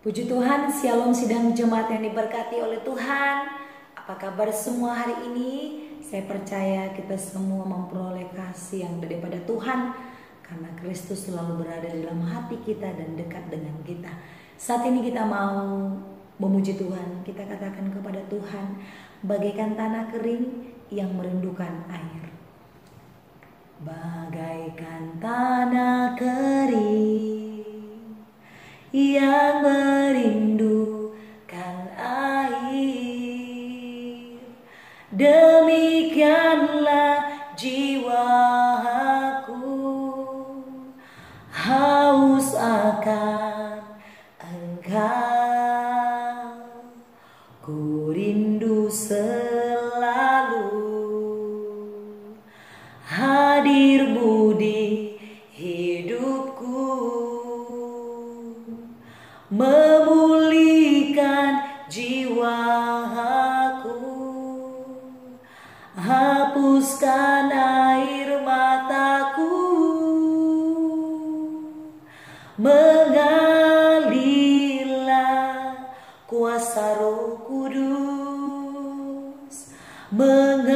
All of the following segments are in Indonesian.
Puji Tuhan, Shalom sidang jemaat yang diberkati oleh Tuhan. Apa kabar semua hari ini? Saya percaya kita semua memperoleh kasih yang daripada Tuhan, karena Kristus selalu berada dalam hati kita dan dekat dengan kita. Saat ini kita mau memuji Tuhan. Kita katakan kepada Tuhan, bagaikan tanah kering yang merindukan air. Bagaikan tanah kering yang merindukan air, demikianlah jiwaku haus akan Engkau. Ku rindu selalu hadir-Mu di hidupku, memulihkan jiwaku, hapuskan air mataku, mengalirlah kuasa Roh Kudus, mengalirlah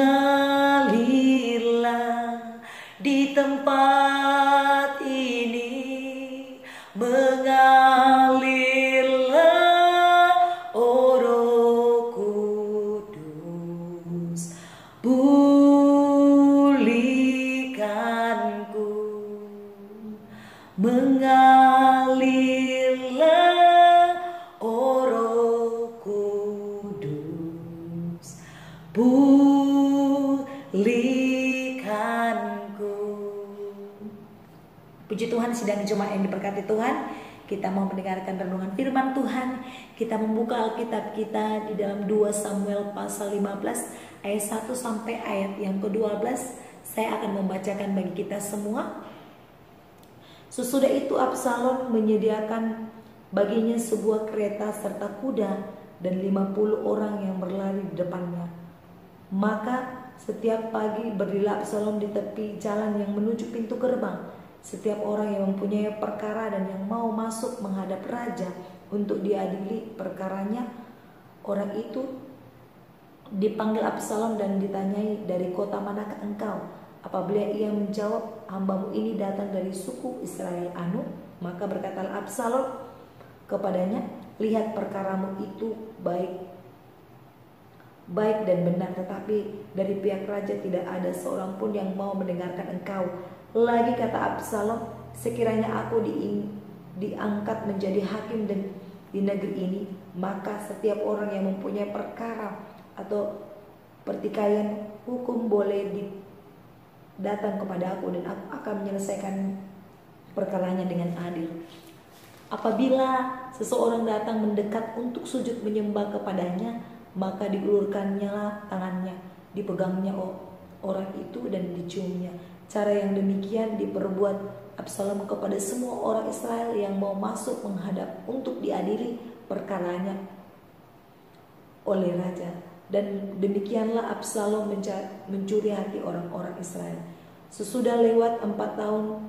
di tempat ini, mengalirlah, oh Roh Kudus, pulihkanku, mengalirlah, oh Roh Kudus, pulihkanku. Puji Tuhan, sidang jemaat yang diberkati Tuhan, kita mau mendengarkan renungan firman Tuhan. Kita membuka Alkitab kita di dalam 2 Samuel pasal 15 ayat 1 sampai ayat yang ke-12. Saya akan membacakan bagi kita semua. Sesudah itu Absalom menyediakan baginya sebuah kereta serta kuda dan 50 orang yang berlari di depannya. Maka setiap pagi berdirilah Absalom di tepi jalan yang menuju pintu gerbang. Setiap orang yang mempunyai perkara dan yang mau masuk menghadap raja untuk diadili perkaranya, orang itu dipanggil Absalom dan ditanyai, dari kota manakah engkau? Apabila ia menjawab, hambamu ini datang dari suku Israel anu, maka berkatalah Absalom kepadanya, lihat perkaramu itu baik dan benar, tetapi dari pihak raja tidak ada seorang pun yang mau mendengarkan engkau. Lagi kata Absalom, sekiranya aku diangkat menjadi hakim dan di negeri ini, maka setiap orang yang mempunyai perkara atau pertikaian hukum boleh datang kepada aku, dan aku akan menyelesaikan perkaranya dengan adil. Apabila seseorang datang mendekat untuk sujud menyembah kepadanya, maka diulurkannya tangannya, dipegangnya orang itu dan diciumnya. Cara yang demikian diperbuat Absalom kepada semua orang Israel yang mau masuk menghadap untuk diadili perkaranya oleh raja. Dan demikianlah Absalom mencuri hati orang-orang Israel. Sesudah lewat 4 tahun,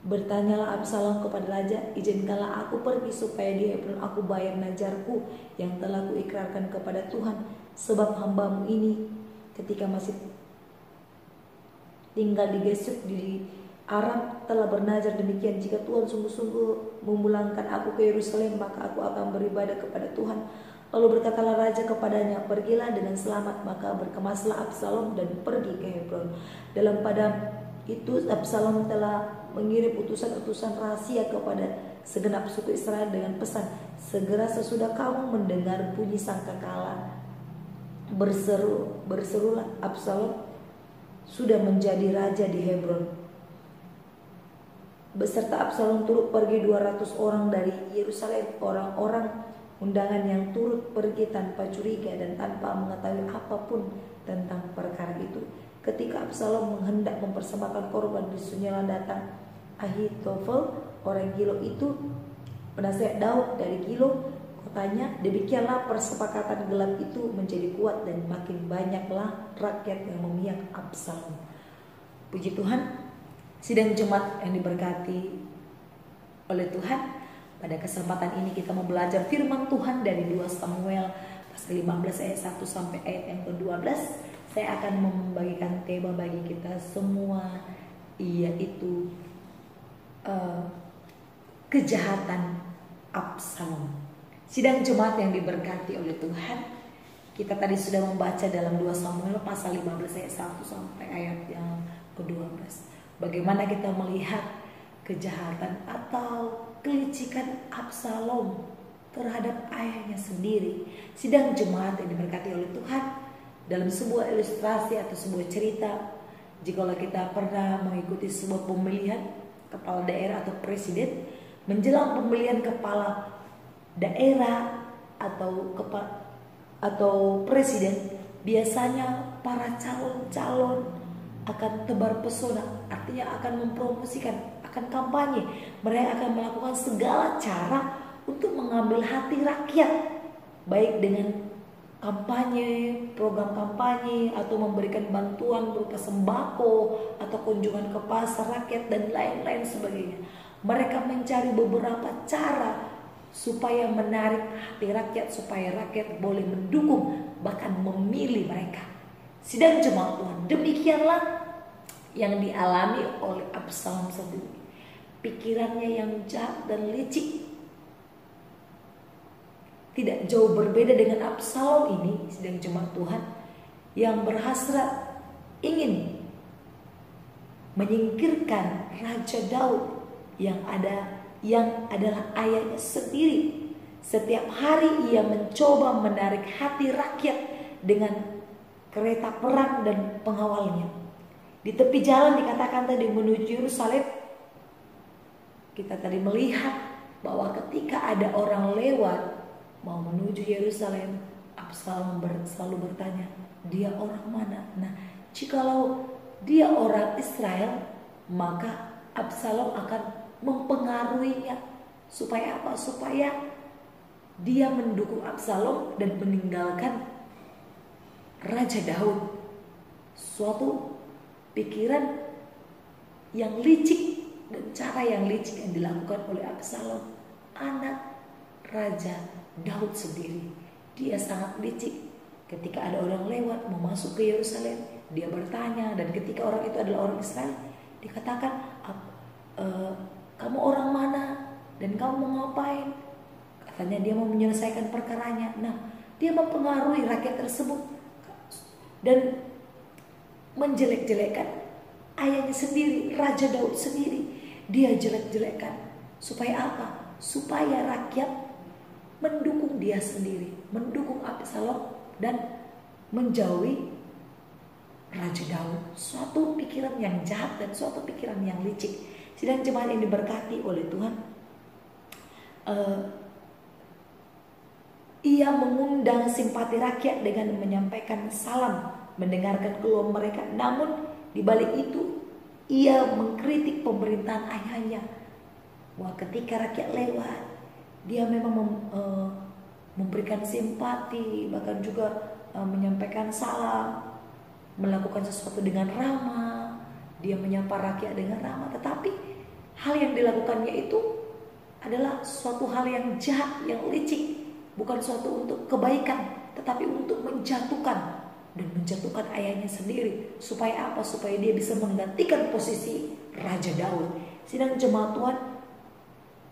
bertanyalah Absalom kepada raja, izinkanlah aku pergi supaya di Hebron aku bayar najarku yang telah kuikrarkan kepada Tuhan, sebab hambamu ini ketika masih tinggal di Gesur di Aram telah bernazar demikian, jika Tuhan sungguh-sungguh memulangkan aku ke Yerusalem, maka aku akan beribadah kepada Tuhan. Lalu berkatalah raja kepadanya, pergilah dengan selamat. Maka berkemaslah Absalom dan pergi ke Hebron. Dalam pada itu Absalom telah mengirim utusan-utusan rahasia kepada segenap suku Israel dengan pesan, segera sesudah kamu mendengar bunyi sangkakala, berserulah Absalom sudah menjadi raja di Hebron. Beserta Absalom turut pergi 200 orang dari Yerusalem, orang-orang undangan yang turut pergi tanpa curiga dan tanpa mengetahui apapun tentang perkara itu. Ketika Absalom menghendak mempersembahkan korban, disunyilah datang Ahitofel orang Gilo itu, penasihat Daud dari Gilo. Kotanya, demikianlah persepakatan gelap itu menjadi kuat dan makin banyaklah rakyat yang memihak Absalom. Puji Tuhan, sidang jemaat yang diberkati oleh Tuhan. Pada kesempatan ini kita mau belajar firman Tuhan dari 2 Samuel pasal 15 ayat 1 sampai ayat yang ke-12. Saya akan membagikan tema bagi kita semua, yaitu kejahatan Absalom. Sidang jemaat yang diberkati oleh Tuhan, kita tadi sudah membaca dalam 2 Samuel pasal 15 ayat 1 sampai ayat yang ke-12. Bagaimana kita melihat kejahatan atau kelicikan Absalom terhadap ayahnya sendiri. Sidang jemaat yang diberkati oleh Tuhan, dalam sebuah ilustrasi atau sebuah cerita, jikalau kita pernah mengikuti sebuah pemilihan kepala daerah atau presiden, menjelang pemilihan kepala daerah atau presiden, biasanya para calon-calon akan tebar pesona, artinya akan mempromosikan, akan kampanye. Mereka akan melakukan segala cara untuk mengambil hati rakyat, baik dengan kampanye, program kampanye, atau memberikan bantuan berupa sembako atau kunjungan ke pasar rakyat dan lain-lain sebagainya. Mereka mencari beberapa cara supaya menarik hati rakyat, supaya rakyat boleh mendukung, bahkan memilih mereka. Sidang jemaat Tuhan, demikianlah yang dialami oleh Absalom sendiri. Pikirannya yang jahat dan licik tidak jauh berbeda dengan Absalom ini, sidang jemaat Tuhan, yang berhasrat ingin menyingkirkan Raja Daud yang adalah ayahnya sendiri. Setiap hari ia mencoba menarik hati rakyat dengan kereta perang dan pengawalnya. Di tepi jalan dikatakan tadi menuju Yerusalem, kita tadi melihat bahwa ketika ada orang lewat mau menuju Yerusalem, Absalom selalu bertanya, dia orang mana? Nah, jikalau dia orang Israel, maka Absalom akan mempengaruhinya. Supaya apa? Supaya dia mendukung Absalom dan meninggalkan Raja Daud. Suatu pikiran yang licik dan cara yang licik yang dilakukan oleh Absalom, anak Raja Daud sendiri. Dia sangat licik. Ketika ada orang lewat mau masuk ke Yerusalem, dia bertanya, dan ketika orang itu adalah orang Israel, dikatakan, kamu orang mana dan kamu mau ngapain? Katanya dia mau menyelesaikan perkaranya. Nah, dia mempengaruhi rakyat tersebut dan menjelek-jelekan ayahnya sendiri, Raja Daud sendiri. Dia jelek-jelekan. Supaya apa? Supaya rakyat mendukung dia sendiri, mendukung Absalom dan menjauhi Raja Daud. Suatu pikiran yang jahat dan suatu pikiran yang licik. Sidang jemaat yang diberkati oleh Tuhan, ia mengundang simpati rakyat dengan menyampaikan salam, mendengarkan keluhan mereka. Namun di balik itu ia mengkritik pemerintahan ayahnya. Wah, ketika rakyat lewat, dia memang memberikan simpati, bahkan juga menyampaikan salam, melakukan sesuatu dengan ramah. Dia menyapa rakyat dengan ramah, tetapi hal yang dilakukannya itu adalah suatu hal yang jahat, yang licik. Bukan suatu untuk kebaikan, tetapi untuk menjatuhkan ayahnya sendiri. Supaya apa? Supaya dia bisa menggantikan posisi Raja Daud. Sidang jemaat Tuhan,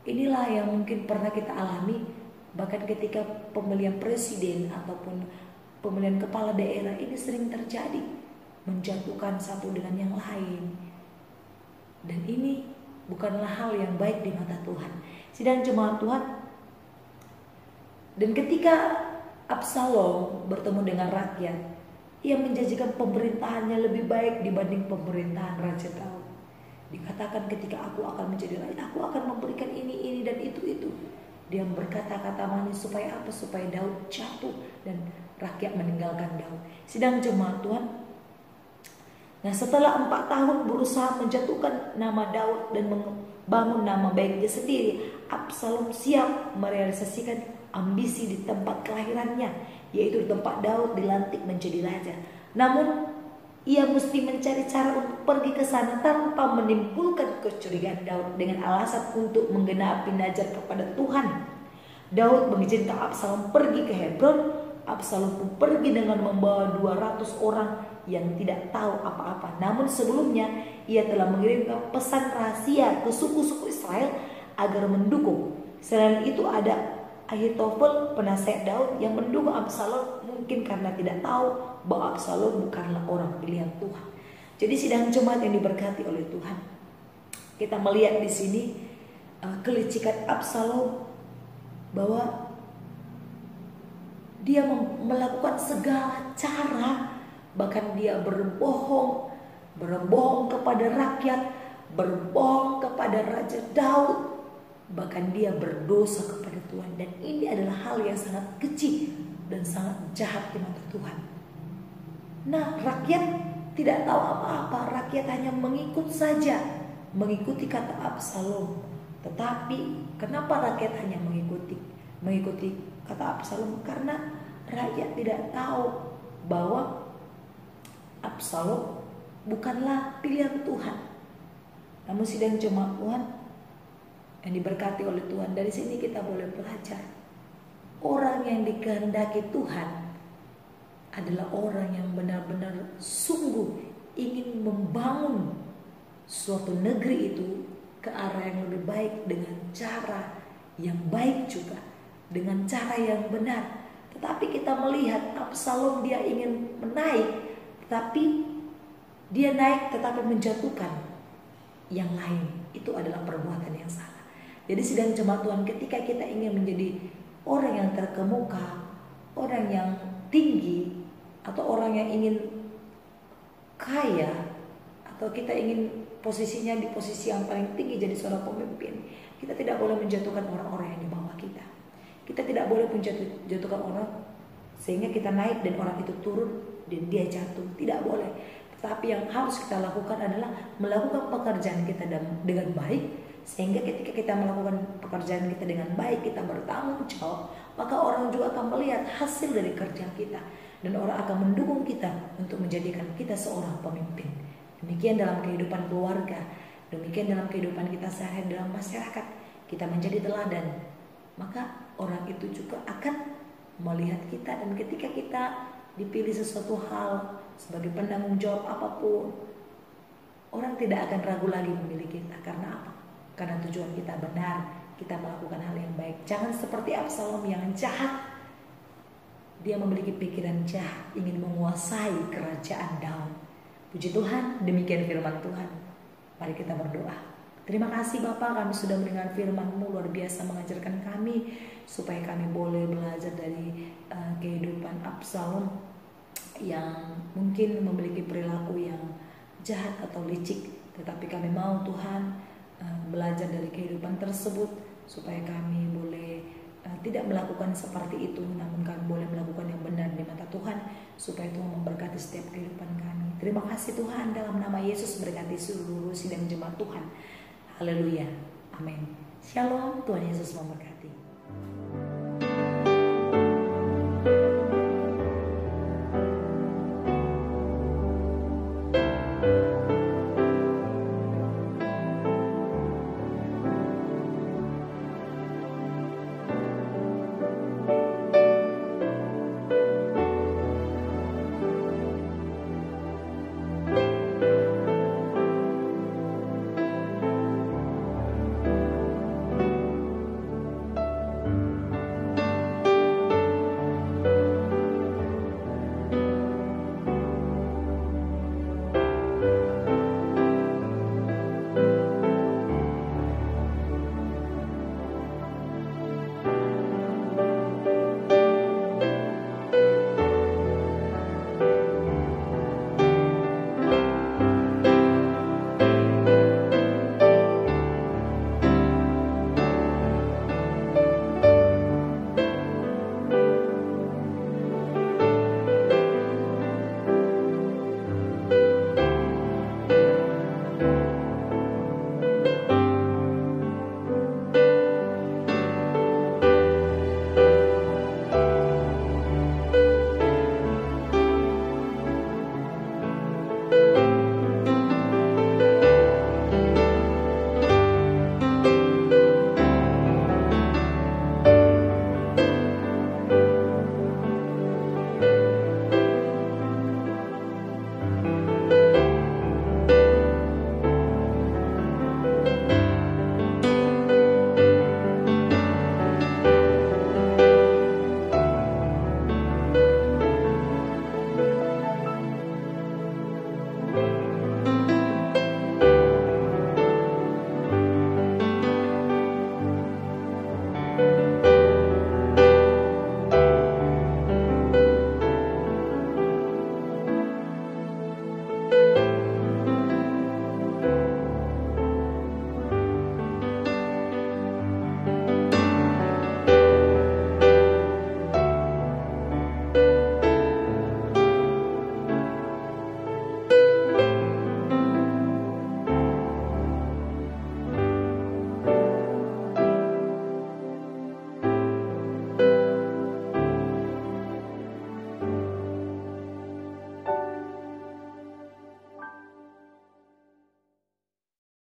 inilah yang mungkin pernah kita alami. Bahkan ketika pemilihan presiden ataupun pemilihan kepala daerah ini sering terjadi, menjatuhkan satu dengan yang lain. Dan ini bukanlah hal yang baik di mata Tuhan. Sidang jemaat Tuhan, dan ketika Absalom bertemu dengan rakyat, ia menjanjikan pemerintahannya lebih baik dibanding pemerintahan Raja Daud. Dikatakan ketika aku akan menjadi raja, aku akan memberikan ini dan itu. Dia berkata-kata manis supaya apa? Supaya Daud jatuh dan rakyat meninggalkan Daud. Sidang jemaat Tuhan, nah setelah 4 tahun berusaha menjatuhkan nama Daud dan membangun nama baiknya sendiri, Absalom siap merealisasikan ambisi di tempat kelahirannya, yaitu di tempat Daud dilantik menjadi raja. Namun Ia mesti mencari cara untuk pergi ke sana tanpa menimbulkan kecurigaan Daud dengan alasan untuk menggenapi nazar kepada Tuhan. Daud mengizinkan Absalom pergi ke Hebron. Absalom pun pergi dengan membawa 200 orang yang tidak tahu apa-apa. Namun sebelumnya ia telah mengirimkan pesan rahasia ke suku-suku Israel agar mendukung. Selain itu ada Ahitofel, penasihat Daud, yang mendukung Absalom, mungkin karena tidak tahu bahwa Absalom bukanlah orang pilihan Tuhan. Jadi sidang jemaat yang diberkati oleh Tuhan, kita melihat di sini kelicikan Absalom, bahwa dia melakukan segala cara, bahkan dia berbohong kepada rakyat, berbohong kepada Raja Daud, bahkan dia berdosa kepada Tuhan. Dan ini adalah hal yang sangat keji dan sangat jahat di mata Tuhan. Nah, rakyat tidak tahu apa-apa, rakyat hanya mengikut saja, mengikuti kata Absalom. Tetapi kenapa rakyat hanya mengikuti kata Absalom? Karena rakyat tidak tahu bahwa Absalom bukanlah pilihan Tuhan. Namun sidang jemaat Tuhan yang diberkati oleh Tuhan, dari sini kita boleh belajar, orang yang dikehendaki Tuhan adalah orang yang benar-benar sungguh ingin membangun suatu negeri itu ke arah yang lebih baik, dengan cara yang baik juga, dengan cara yang benar. Tetapi kita melihat Absalom, dia ingin menaik, tapi dia naik tetapi menjatuhkan yang lain. Itu adalah perbuatan yang salah. Jadi sidang jemaat Tuhan, ketika kita ingin menjadi orang yang terkemuka, orang yang tinggi, atau orang yang ingin kaya, atau kita ingin posisinya di posisi yang paling tinggi jadi seorang pemimpin, kita tidak boleh menjatuhkan orang-orang yang di bawah kita. Kita tidak boleh menjatuhkan orang sehingga kita naik dan orang itu turun dan dia jatuh. Tidak boleh. Tetapi yang harus kita lakukan adalah melakukan pekerjaan kita dengan baik, sehingga ketika kita melakukan pekerjaan kita dengan baik, kita bertanggung jawab, maka orang juga akan melihat hasil dari kerja kita, dan orang akan mendukung kita untuk menjadikan kita seorang pemimpin. Demikian dalam kehidupan keluarga, demikian dalam kehidupan kita sehari dalam masyarakat, kita menjadi teladan, maka orang itu juga akan melihat kita. Dan ketika kita dipilih sesuatu hal sebagai penanggung jawab apapun, orang tidak akan ragu lagi memilih kita. Karena apa? Karena tujuan kita benar, kita melakukan hal yang baik. Jangan seperti Absalom yang jahat. Dia memiliki pikiran jahat, ingin menguasai kerajaan Daud. Puji Tuhan, demikian firman Tuhan. Mari kita berdoa. Terima kasih Bapa, kami sudah mendengar firman-Mu, luar biasa mengajarkan kami, supaya kami boleh belajar dari kehidupan Absalom yang mungkin memiliki perilaku yang jahat atau licik. Tetapi kami mau Tuhan belajar dari kehidupan tersebut, supaya kami boleh tidak melakukan seperti itu, namun kami boleh melakukan yang benar di mata Tuhan, supaya Tuhan memberkati setiap kehidupan kami. Terima kasih Tuhan, dalam nama Yesus berkati seluruh sidang jemaat Tuhan. Haleluya, amin. Shalom, Tuhan Yesus memberkati.